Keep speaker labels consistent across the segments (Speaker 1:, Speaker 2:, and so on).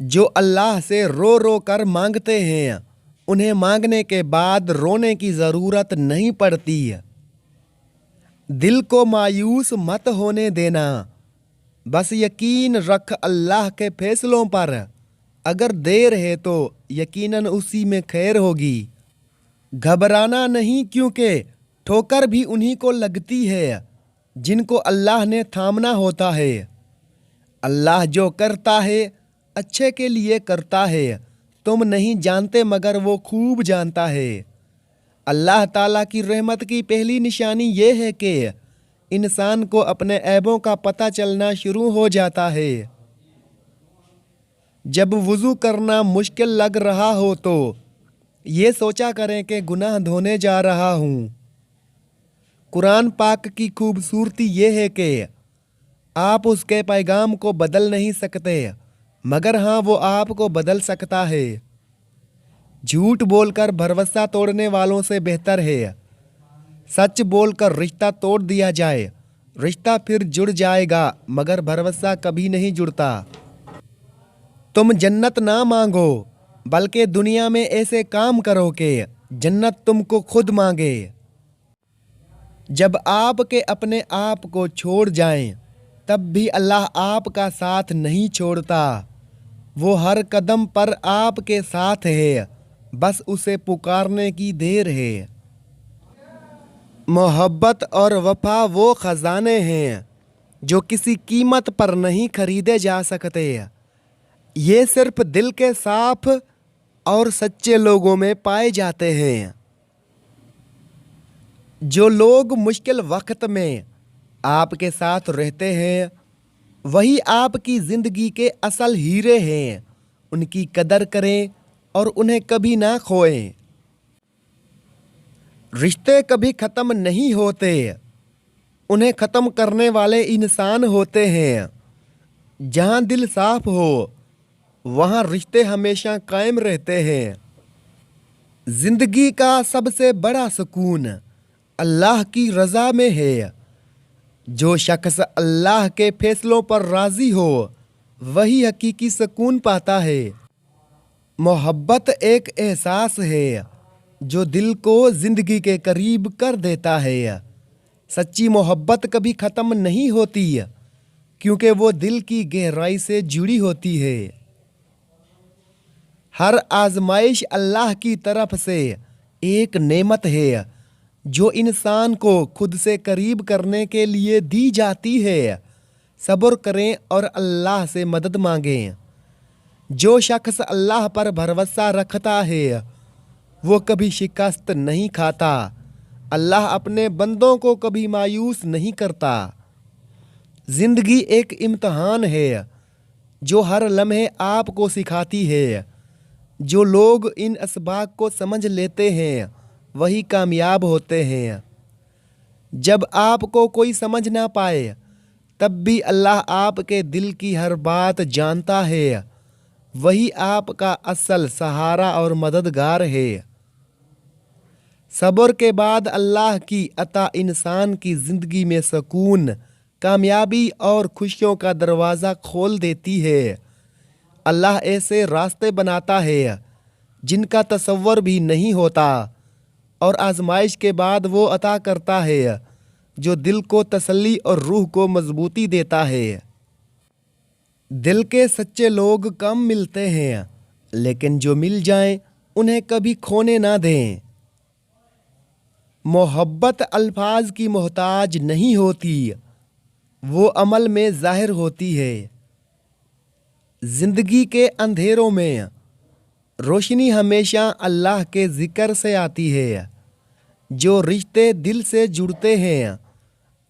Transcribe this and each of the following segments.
Speaker 1: जो अल्लाह से रो रो कर मांगते हैं उन्हें मांगने के बाद रोने की ज़रूरत नहीं पड़ती। दिल को मायूस मत होने देना, बस यकीन रख अल्लाह के फैसलों पर। अगर देर है तो यकीनन उसी में खैर होगी। घबराना नहीं, क्योंकि ठोकर भी उन्हीं को लगती है जिनको अल्लाह ने थामना होता है। अल्लाह जो करता है अच्छे के लिए करता है। तुम नहीं जानते मगर वो खूब जानता है। अल्लाह ताला की रहमत की पहली निशानी ये है कि इंसान को अपने ऐबों का पता चलना शुरू हो जाता है। जब वुज़ू करना मुश्किल लग रहा हो तो ये सोचा करें कि गुनाह धोने जा रहा हूँ। कुरान पाक की खूबसूरती ये है कि आप उसके पैगाम को बदल नहीं सकते, मगर हाँ, वो आपको बदल सकता है। झूठ बोलकर भरोसा तोड़ने वालों से बेहतर है सच बोलकर रिश्ता तोड़ दिया जाए। रिश्ता फिर जुड़ जाएगा मगर भरोसा कभी नहीं जुड़ता। तुम जन्नत ना मांगो, बल्कि दुनिया में ऐसे काम करो कि जन्नत तुमको खुद मांगे। जब आपके अपने आप को छोड़ जाएं, तब भी अल्लाह आपका साथ नहीं छोड़ता। वो हर कदम पर आपके साथ है, बस उसे पुकारने की देर है। मोहब्बत और वफा वो खजाने हैं जो किसी कीमत पर नहीं खरीदे जा सकते। ये सिर्फ दिल के साफ और सच्चे लोगों में पाए जाते हैं। जो लोग मुश्किल वक्त में आपके साथ रहते हैं वही आपकी ज़िंदगी के असल हीरे हैं। उनकी कदर करें और उन्हें कभी ना खोएं। रिश्ते कभी ख़त्म नहीं होते, उन्हें ख़त्म करने वाले इंसान होते हैं। जहाँ दिल साफ हो वहाँ रिश्ते हमेशा कायम रहते हैं। ज़िंदगी का सबसे बड़ा सुकून अल्लाह की रज़ा में है। जो शख्स अल्लाह के फैसलों पर राज़ी हो वही हकीकी सुकून पाता है। मोहब्बत एक एहसास है जो दिल को ज़िंदगी के करीब कर देता है। सच्ची मोहब्बत कभी ख़त्म नहीं होती, क्योंकि वो दिल की गहराई से जुड़ी होती है। हर आजमाइश अल्लाह की तरफ से एक नेमत है जो इंसान को खुद से करीब करने के लिए दी जाती है। सब्र करें और अल्लाह से मदद मांगें। जो शख्स अल्लाह पर भरोसा रखता है वो कभी शिकस्त नहीं खाता। अल्लाह अपने बंदों को कभी मायूस नहीं करता। ज़िंदगी एक इम्तहान है जो हर लम्हे आपको सिखाती है। जो लोग इन असबाब को समझ लेते हैं वही कामयाब होते हैं। जब आपको कोई समझ ना पाए तब भी अल्लाह आपके दिल की हर बात जानता है। वही आपका असल सहारा और मददगार है। सब्र के बाद अल्लाह की अता इंसान की ज़िंदगी में सुकून, कामयाबी और खुशियों का दरवाज़ा खोल देती है। अल्लाह ऐसे रास्ते बनाता है जिनका तसव्वुर भी नहीं होता, और आजमाइश के बाद वो अता करता है जो दिल को तसल्ली और रूह को मजबूती देता है। दिल के सच्चे लोग कम मिलते हैं, लेकिन जो मिल जाएं उन्हें कभी खोने ना दें। मोहब्बत अल्फाज की मोहताज नहीं होती, वो अमल में ज़ाहिर होती है। ज़िंदगी के अंधेरों में रोशनी हमेशा अल्लाह के ज़िक्र से आती है। जो रिश्ते दिल से जुड़ते हैं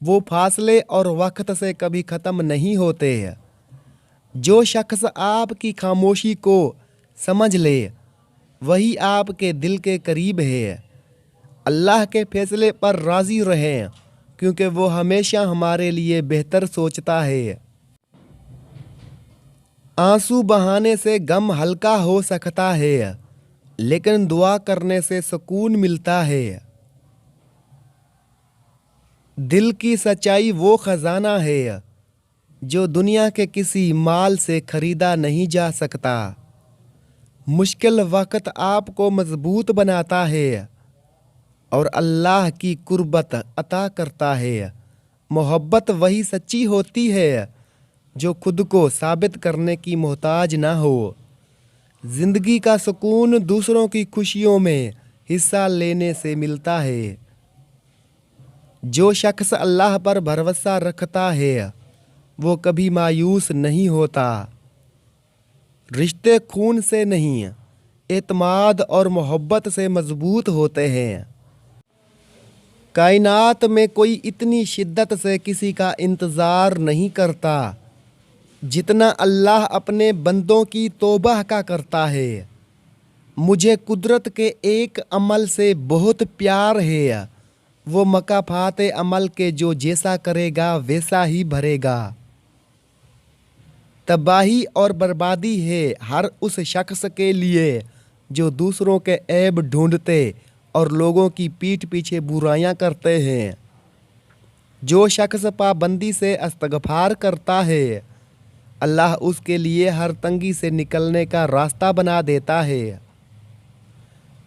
Speaker 1: वो फासले और वक्त से कभी ख़त्म नहीं होते। जो शख्स आपकी खामोशी को समझ ले वही आपके दिल के करीब है। अल्लाह के फैसले पर राज़ी रहें, क्योंकि वो हमेशा हमारे लिए बेहतर सोचता है। आंसू बहाने से गम हल्का हो सकता है, लेकिन दुआ करने से सुकून मिलता है। दिल की सच्चाई वो खजाना है जो दुनिया के किसी माल से खरीदा नहीं जा सकता। मुश्किल वक्त आपको मजबूत बनाता है और अल्लाह की कुर्बत अता करता है। मोहब्बत वही सच्ची होती है जो खुद को साबित करने की मोहताज ना हो। जिंदगी का सुकून दूसरों की खुशियों में हिस्सा लेने से मिलता है। जो शख्स अल्लाह पर भरोसा रखता है वो कभी मायूस नहीं होता। रिश्ते खून से नहीं, एतमाद और मोहब्बत से मजबूत होते हैं। कायनात में कोई इतनी शिद्दत से किसी का इंतज़ार नहीं करता जितना अल्लाह अपने बंदों की तौबा का करता है। मुझे कुदरत के एक अमल से बहुत प्यार है, वो मकाफात अमल के जो जैसा करेगा वैसा ही भरेगा। तबाही और बर्बादी है हर उस शख्स के लिए जो दूसरों के ऐब ढूंढते और लोगों की पीठ पीछे बुराइयां करते हैं। जो शख्स पाबंदी से इस्तगफार करता है अल्लाह उसके लिए हर तंगी से निकलने का रास्ता बना देता है।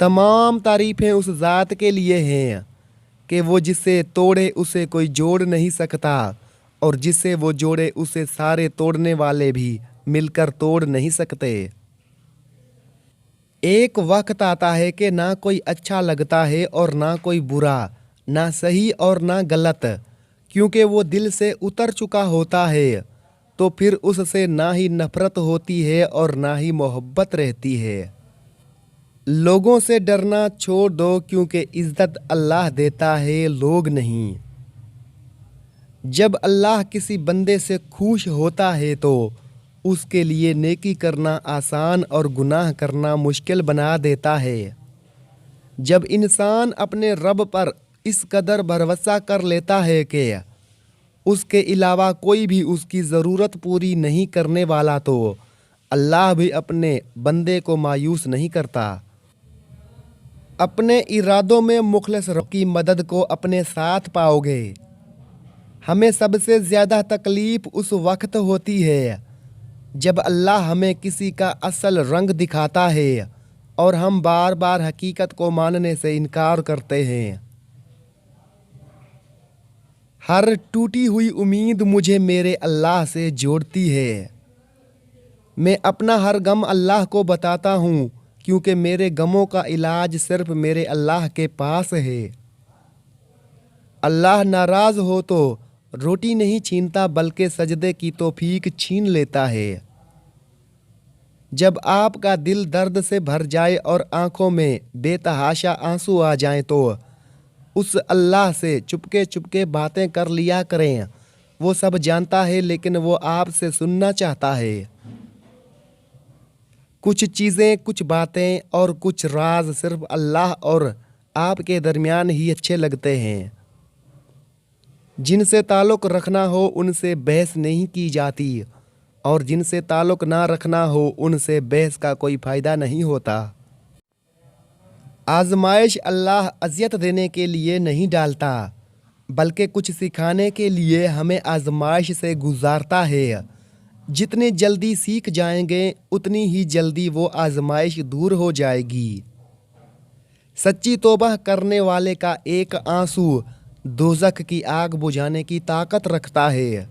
Speaker 1: तमाम तारीफ़ें उस ज़ात के लिए हैं कि वो जिसे तोड़े उसे कोई जोड़ नहीं सकता और जिसे वो जोड़े उसे सारे तोड़ने वाले भी मिलकर तोड़ नहीं सकते। एक वक्त आता है कि ना कोई अच्छा लगता है और ना कोई बुरा, ना सही और ना गलत, क्योंकि वो दिल से उतर चुका होता है। तो फिर उससे ना ही नफरत होती है और ना ही मोहब्बत रहती है। लोगों से डरना छोड़ दो क्योंकि इज़्ज़त अल्लाह देता है, लोग नहीं। जब अल्लाह किसी बंदे से खुश होता है तो उसके लिए नेकी करना आसान और गुनाह करना मुश्किल बना देता है। जब इंसान अपने रब पर इस कदर भरोसा कर लेता है कि उसके अलावा कोई भी उसकी ज़रूरत पूरी नहीं करने वाला, तो अल्लाह भी अपने बंदे को मायूस नहीं करता। अपने इरादों में मुखलिस रब की मदद को अपने साथ पाओगे। हमें सबसे ज़्यादा तकलीफ़ उस वक्त होती है जब अल्लाह हमें किसी का असल रंग दिखाता है और हम बार बार हकीकत को मानने से इनकार करते हैं। हर टूटी हुई उम्मीद मुझे मेरे अल्लाह से जोड़ती है। मैं अपना हर गम अल्लाह को बताता हूँ क्योंकि मेरे गमों का इलाज सिर्फ मेरे अल्लाह के पास है। अल्लाह नाराज़ हो तो रोटी नहीं छीनता बल्कि सजदे की तौफीक छीन लेता है। जब आपका दिल दर्द से भर जाए और आंखों में बेतहाशा आंसू आ जाएं तो उस अल्लाह से चुपके चुपके बातें कर लिया करें। वो सब जानता है लेकिन वो आपसे सुनना चाहता है। कुछ चीज़ें, कुछ बातें और कुछ राज सिर्फ अल्लाह और आपके दरमियान ही अच्छे लगते हैं। जिनसे ताल्लुक़ रखना हो उनसे बहस नहीं की जाती और जिनसे ताल्लुक़ ना रखना हो उनसे बहस का कोई फ़ायदा नहीं होता। आजमाइश अल्लाह अज़ियत देने के लिए नहीं डालता बल्कि कुछ सिखाने के लिए हमें आजमाइश से गुजारता है। जितनी जल्दी सीख जाएंगे उतनी ही जल्दी वो आजमाइश दूर हो जाएगी। सच्ची तौबा करने वाले का एक आंसू दोज़ख की आग बुझाने की ताकत रखता है।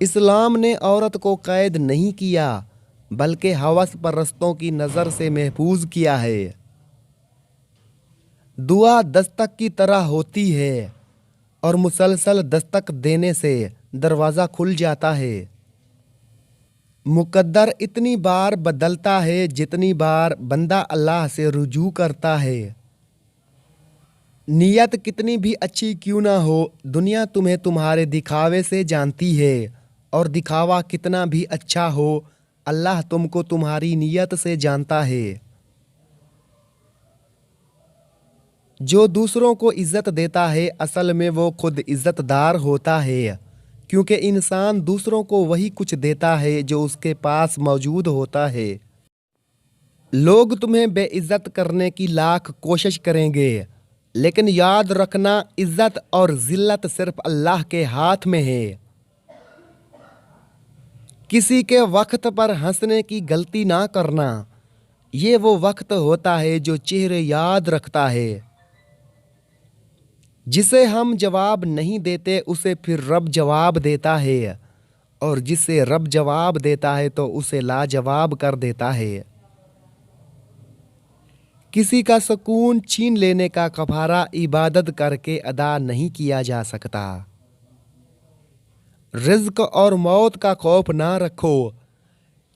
Speaker 1: इस्लाम ने औरत को कैद नहीं किया बल्कि हवस परस्तों की नज़र से महफूज किया है। दुआ दस्तक की तरह होती है और मुसलसल दस्तक देने से दरवाज़ा खुल जाता है। मुकद्दर इतनी बार बदलता है जितनी बार बंदा अल्लाह से रुजू करता है। नीयत कितनी भी अच्छी क्यों ना हो, दुनिया तुम्हें तुम्हारे दिखावे से जानती है और दिखावा कितना भी अच्छा हो, अल्लाह तुमको तुम्हारी नीयत से जानता है। जो दूसरों को इज़्ज़त देता है असल में वो खुद इज़्ज़तदार होता है, क्योंकि इंसान दूसरों को वही कुछ देता है जो उसके पास मौजूद होता है। लोग तुम्हें बेइज्जत करने की लाख कोशिश करेंगे लेकिन याद रखना इज़्ज़त और ज़िल्लत सिर्फ अल्लाह के हाथ में है। किसी के वक्त पर हंसने की गलती ना करना, ये वो वक्त होता है जो चेहरे याद रखता है। जिसे हम जवाब नहीं देते उसे फिर रब जवाब देता है, और जिसे रब जवाब देता है तो उसे लाजवाब कर देता है। किसी का सुकून छीन लेने का कफारा इबादत करके अदा नहीं किया जा सकता। रिज़्क और मौत का खौफ ना रखो,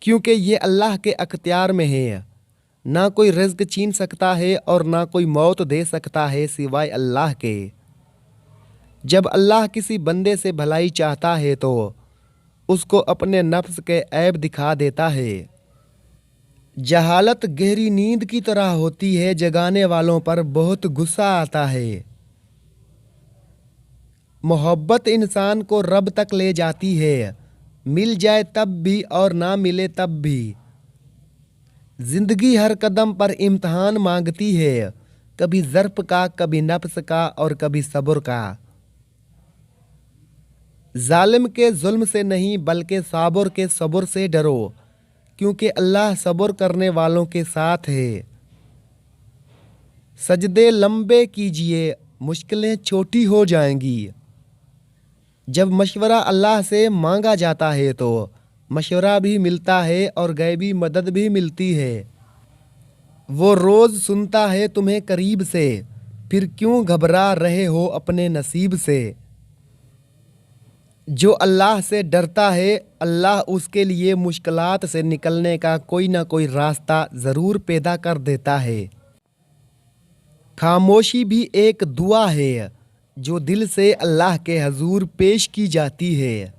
Speaker 1: क्योंकि ये अल्लाह के अख्तियार में है। ना कोई रिज़्क छीन सकता है और ना कोई मौत दे सकता है सिवाय अल्लाह के। जब अल्लाह किसी बंदे से भलाई चाहता है तो उसको अपने नफ्स के ऐब दिखा देता है। जहालत गहरी नींद की तरह होती है, जगाने वालों पर बहुत गुस्सा आता है। मोहब्बत इंसान को रब तक ले जाती है, मिल जाए तब भी और ना मिले तब भी। जिंदगी हर कदम पर इम्तहान मांगती है, कभी ज़र्फ का, कभी नफ्स का और कभी सब्र का। जालिम के जुल्म से नहीं बल्कि साबर के सब्र से डरो, क्योंकि अल्लाह सब्र करने वालों के साथ है। सजदे लंबे कीजिए, मुश्किलें छोटी हो जाएंगी। जब मशवरा अल्लाह से मांगा जाता है तो मशवरा भी मिलता है और गैबी मदद भी मिलती है। वो रोज़ सुनता है तुम्हें करीब से, फिर क्यों घबरा रहे हो अपने नसीब से। जो अल्लाह से डरता है, अल्लाह उसके लिए मुश्किलात से निकलने का कोई ना कोई रास्ता ज़रूर पैदा कर देता है। खामोशी भी एक दुआ है जो दिल से अल्लाह के हजूर पेश की जाती है।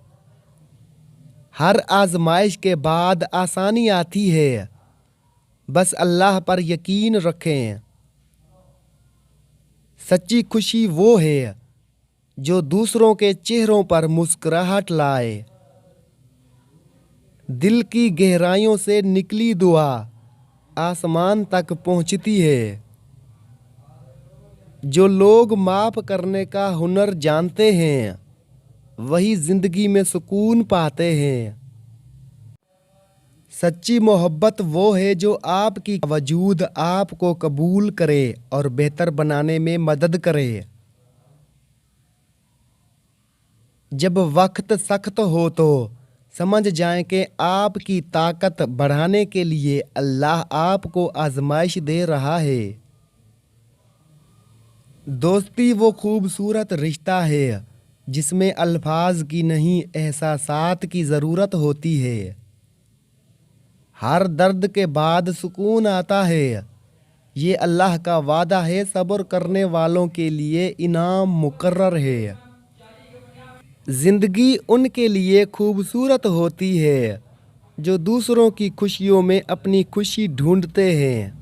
Speaker 1: हर आजमाइश के बाद आसानी आती है, बस अल्लाह पर यकीन रखें। सच्ची खुशी वो है जो दूसरों के चेहरों पर मुस्कुराहट लाए। दिल की गहराइयों से निकली दुआ आसमान तक पहुंचती है। जो लोग माफ़ करने का हुनर जानते हैं वही ज़िंदगी में सुकून पाते हैं। सच्ची मोहब्बत वो है जो आपकी वजूद आपको कबूल करे और बेहतर बनाने में मदद करे। जब वक्त सख्त हो तो समझ जाएं कि आपकी ताकत बढ़ाने के लिए अल्लाह आपको आजमाइश दे रहा है। दोस्ती वो खूबसूरत रिश्ता है जिसमें अल्फाज की नहीं एहसासात की ज़रूरत होती है। हर दर्द के बाद सुकून आता है, ये अल्लाह का वादा है। सब्र करने वालों के लिए इनाम मुकर्रर है। ज़िंदगी उनके लिए खूबसूरत होती है जो दूसरों की खुशियों में अपनी खुशी ढूंढते हैं।